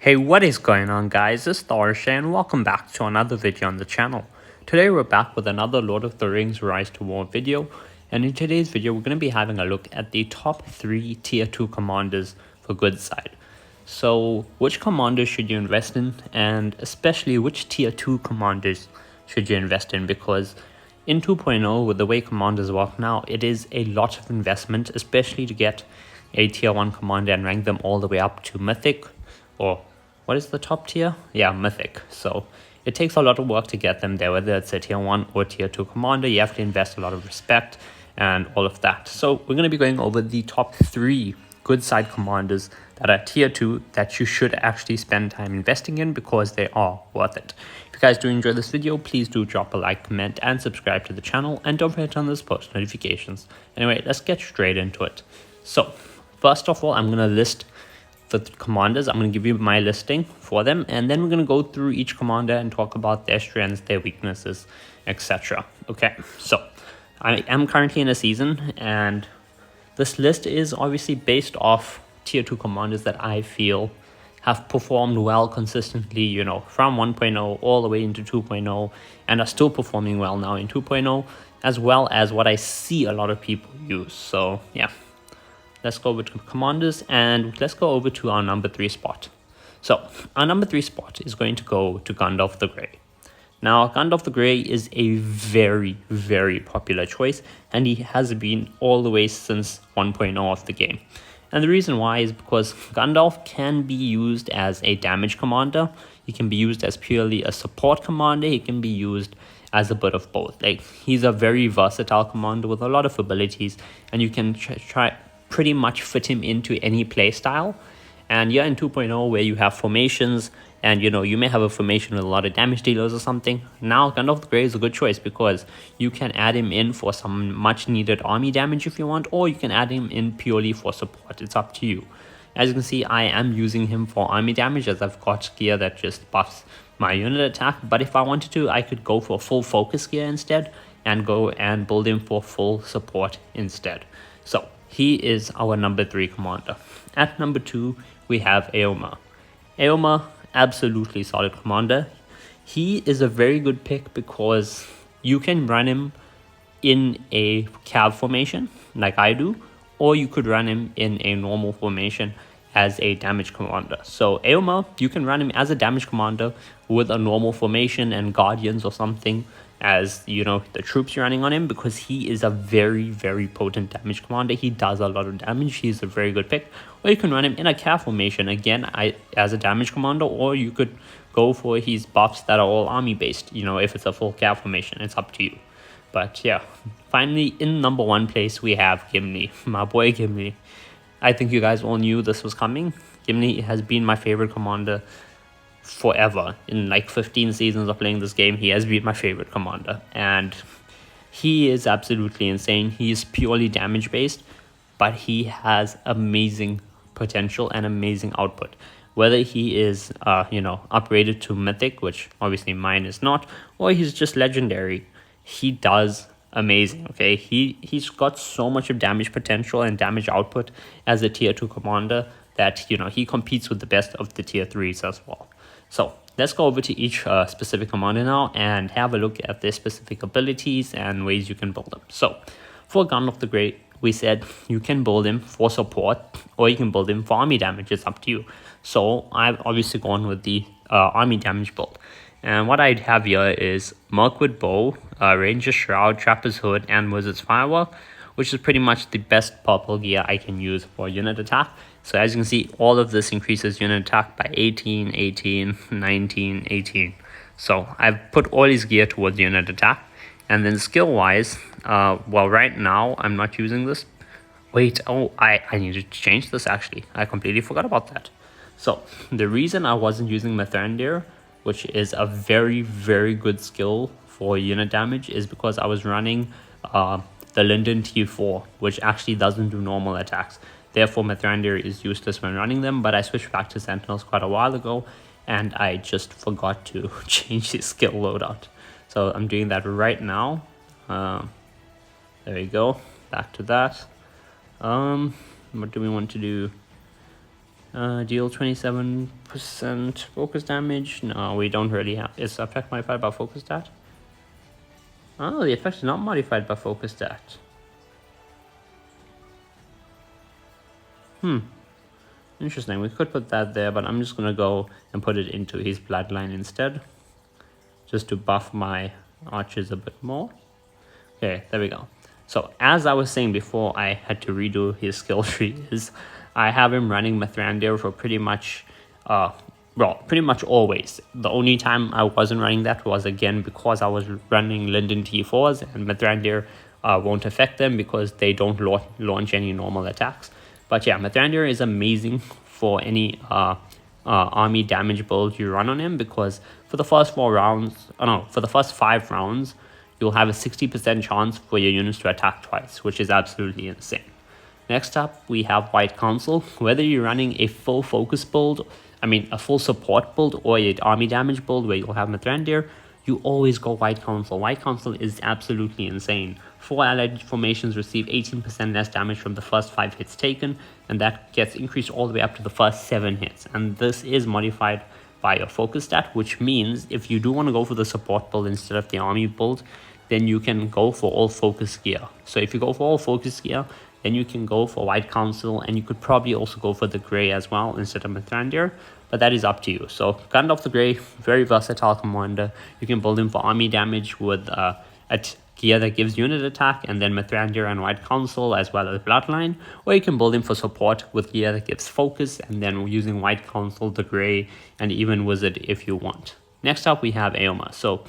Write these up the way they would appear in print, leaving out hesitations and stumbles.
Hey, what is going on, guys? It's Tharshey and welcome back to another video on the channel. Today we're back with another Lord of the Rings Rise to War video, and in today's video we're going to be having a look at the top 3 tier 2 commanders for good side. So which commanders should you invest in, and especially which tier 2 commanders should you invest in, because in 2.0 with the way commanders work now, it is a lot of investment, especially to get a tier 1 commander and rank them all the way up to mythic, or what is the top tier? Yeah, mythic. So it takes a lot of work to get them there, whether it's a tier 1 or tier 2 commander. You have to invest a lot of respect and all of that. So we're going to be going over the top 3 good side commanders that are tier 2 that you should actually spend time investing in, because they are worth it. If you guys do enjoy this video, please do drop a like, comment, and subscribe to the channel, and don't forget to turn on those post notifications. Anyway, let's get straight into it. So first of all, I'm going to list the commanders. I'm going to give you my listing for them, and then we're going to go through each commander and talk about their strengths, their weaknesses, etc. Okay, so I am currently in a season, and this list is obviously based off tier 2 commanders that I feel have performed well consistently, you know, from 1.0 all the way into 2.0, and are still performing well now in 2.0, as well as what I see a lot of people use. So yeah, let's go over to commanders, and let's go over to our number 3 spot. So our number 3 spot is going to go to Gandalf the Grey. Now, Gandalf the Grey is a very, very popular choice, and he has been all the way since 1.0 of the game. And the reason why is because Gandalf can be used as a damage commander. He can be used as purely a support commander. He can be used as a bit of both. Like, he's a very versatile commander with a lot of abilities, and you can try pretty much fit him into any play style. And yeah, in 2.0 where you have formations, and you know, you may have a formation with a lot of damage dealers or something, now Gandalf the Grey is a good choice, because you can add him in for some much needed army damage if you want, or you can add him in purely for support. It's up to you. As you can see, I am using him for army damage, as I've got gear that just buffs my unit attack. But if I wanted to, I could go for full focus gear instead, and go and build him for full support instead. So he is our number 3 commander. At number 2, we have Éomer. Éomer, absolutely solid commander. He is a very good pick because you can run him in a cav formation like I do, or you could run him in a normal formation as a damage commander. So Éomer, you can run him as a damage commander with a normal formation and guardians or something as, you know, the troops you're running on him, because he is a very, very potent damage commander. He does a lot of damage. He's a very good pick. Or you can run him in a cav formation again as a damage commander, or you could go for his buffs that are all army based, you know, if it's a full cav formation. It's up to you. But yeah, finally in number 1 place we have Gimli, my boy Gimli. I think you guys all knew this was coming. Gimli has been my favorite commander forever. In like 15 seasons of playing this game, he has been my favorite commander, and he is absolutely insane. He is purely damage based, but he has amazing potential and amazing output. Whether he is you know, upgraded to mythic, which obviously mine is not, or he's just legendary, he does amazing. Okay, he's got so much of damage potential and damage output as a tier 2 commander that, you know, he competes with the best of the tier 3s as well. So let's go over to each specific commander now and have a look at their specific abilities and ways you can build them. So for Gandalf the Grey, we said you can build him for support, or you can build him for army damage. It's up to you. So I've obviously gone with the army damage build. And what I have here is Mirkwood Bow, Ranger's Shroud, Trapper's Hood, and Wizard's Firework, which is pretty much the best purple gear I can use for unit attack. So as you can see, all of this increases unit attack by 18, 18, 19, 18. So I've put all these gear towards unit attack. And then skill wise, well, right now I'm not using this. Wait, oh, I need to change this actually. I completely forgot about that. So the reason I wasn't using Mithrandir, which is a very, very good skill for unit damage, is because I was running the Linden T4, which actually doesn't do normal attacks. Therefore, Mithrandir is useless when running them, but I switched back to Sentinels quite a while ago, and I just forgot to change the skill loadout. So I'm doing that right now. There we go, back to that. What do we want to do? Deal 27% focus damage. No, we don't really have. Is effect modified by focus stat? Oh, the effect is not modified by focus stat. Interesting. We could put that there, but I'm just gonna go and put it into his bloodline instead, just to buff my archers a bit more. Okay, there we go. So as I was saying before, I had to redo his skill tree. Is I have him running Mithrandir for pretty much, pretty much always. The only time I wasn't running that was again because I was running Linden T4s, and Mithrandir won't affect them because they don't launch any normal attacks. But yeah, Mithrandir is amazing for any army damage build you run on him, because for the first 4 rounds, for the first 5 rounds, you'll have a 60% chance for your units to attack twice, which is absolutely insane. Next up, we have White Council. Whether you're running a full focus build, a full support build, or an army damage build where you'll have Mithrandir, you always go White Council. White Council is absolutely insane. 4 allied formations receive 18% less damage from the first 5 hits taken, and that gets increased all the way up to the first 7 hits. And this is modified by your focus stat, which means if you do want to go for the support build instead of the army build, then you can go for all focus gear. So if you go for all focus gear, then you can go for White Council, and you could probably also go for the Grey as well instead of Mithrandir, but that is up to you. So Gandalf the Grey, very versatile commander. You can build him for army damage with a gear that gives unit attack, and then Mithrandir and White Council as well as Bloodline, or you can build him for support with gear that gives focus, and then using White Council, the Grey, and even Wizard if you want. Next up we have Éomer. So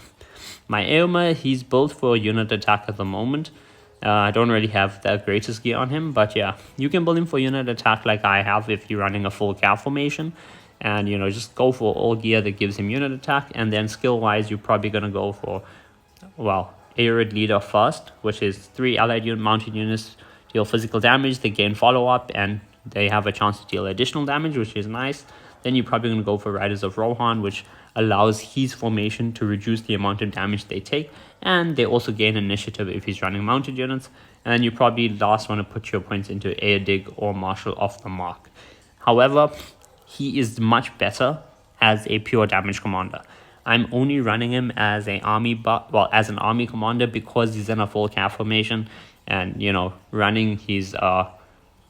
my Éomer, he's built for unit attack at the moment. I don't really have the greatest gear on him, but yeah, you can build him for unit attack like I have if you're running a full cav formation, and just go for all gear that gives him unit attack. And then skill wise, you're probably going to go for, Arid Leader first, which is 3 allied mounted units deal physical damage, they gain follow-up, and they have a chance to deal additional damage, which is nice. Then you're probably going to go for Riders of Rohan, which allows his formation to reduce the amount of damage they take, and they also gain initiative if he's running mounted units. And then you probably last want to put your points into Eodig or Marshal off the mark. However, he is much better as a pure damage commander. I'm only running him as an army commander because he's in a full cav formation, and running his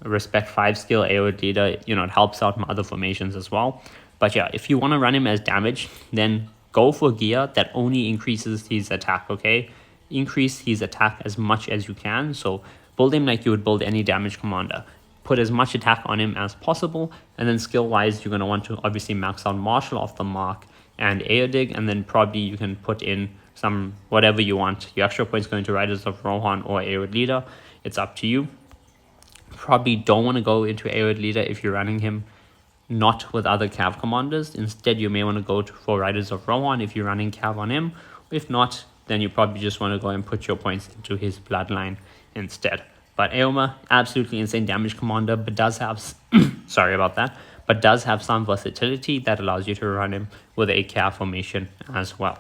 respect 5 skill Arid Leader, it helps out my other formations as well. But yeah, if you want to run him as damage, then go for gear that only increases his attack, okay? Increase his attack as much as you can. So build him like you would build any damage commander. Put as much attack on him as possible, and then skill wise, you're going to want to obviously max out Marshal off the mark and Eodig, and then probably you can put in some whatever you want. Your extra points going to Riders of Rohan or Arid Leader. It's up to you. Probably don't want to go into Arid Leader if you're running him not with other cav commanders. Instead, you may want to go for Riders of Rohan if you're running cav on him. If not, then you probably just want to go and put your points into his bloodline instead. But Éomer, absolutely insane damage commander, but does have sorry about that, but does have some versatility that allows you to run him with a cav formation as well.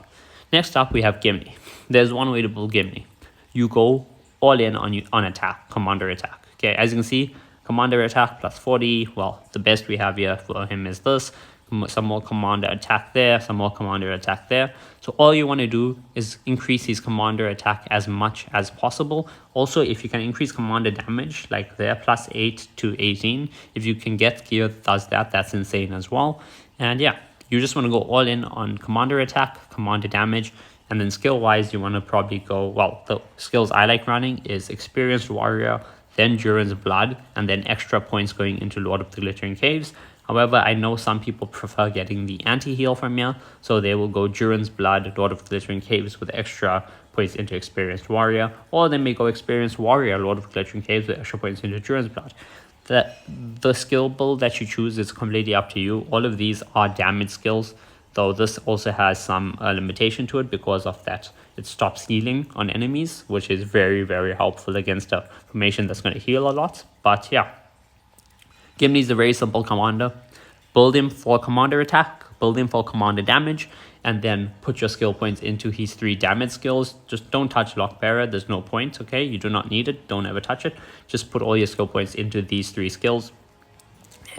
Next up, we have Gimli. There's one way to build Gimli. You go all in on attack, commander attack. Okay, as you can see, commander attack plus 40. Well, the best we have here for him is this. Some more commander attack there, some more commander attack there. So all you want to do is increase his commander attack as much as possible. Also, if you can increase commander damage, like there, plus 8 to 18, if you can get gear that does that, that's insane as well. And yeah, you just want to go all in on commander attack, commander damage, and then skill-wise, you want to probably go, the skills I like running is Experienced Warrior, then Durin's Blood, and then extra points going into Lord of the Glittering Caves. However, I know some people prefer getting the anti-heal from here, so they will go Durin's Blood, Lord of the Glittering Caves with extra points into Experienced Warrior, or they may go Experienced Warrior, Lord of the Glittering Caves with extra points into Durin's Blood. The skill build that you choose is completely up to you. All of these are damage skills, though this also has some limitation to it because of that. It stops healing on enemies, which is very, very helpful against a formation that's going to heal a lot. But yeah, Gimli is a very simple commander. Build him for commander attack, build him for commander damage, and then put your skill points into his 3 damage skills. Just don't touch Lockbearer. There's no point, okay? You do not need it. Don't ever touch it. Just put all your skill points into these 3 skills.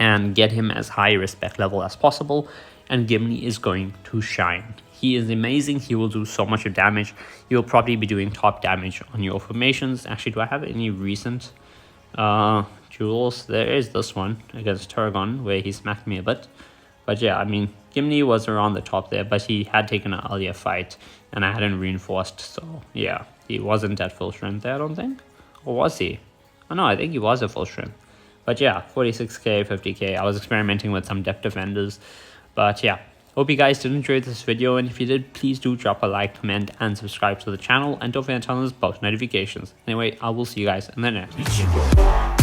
and get him as high respect level as possible, and Gimli is going to shine. He is amazing. He will do so much damage. He will probably be doing top damage on your formations. Actually, do I have any recent duels? There is this one against Turgon where he smacked me a bit. But yeah, I mean, Gimli was around the top there, but he had taken an earlier fight and I hadn't reinforced. So yeah, he wasn't at full strength there, I don't think. Or was he? Oh no, I think he was at full strength. But yeah, 46k, 50k. I was experimenting with some depth defenders. But yeah, hope you guys did enjoy this video. And if you did, please do drop a like, comment, and subscribe to the channel. And don't forget to turn on those post notifications. Anyway, I will see you guys in the next video.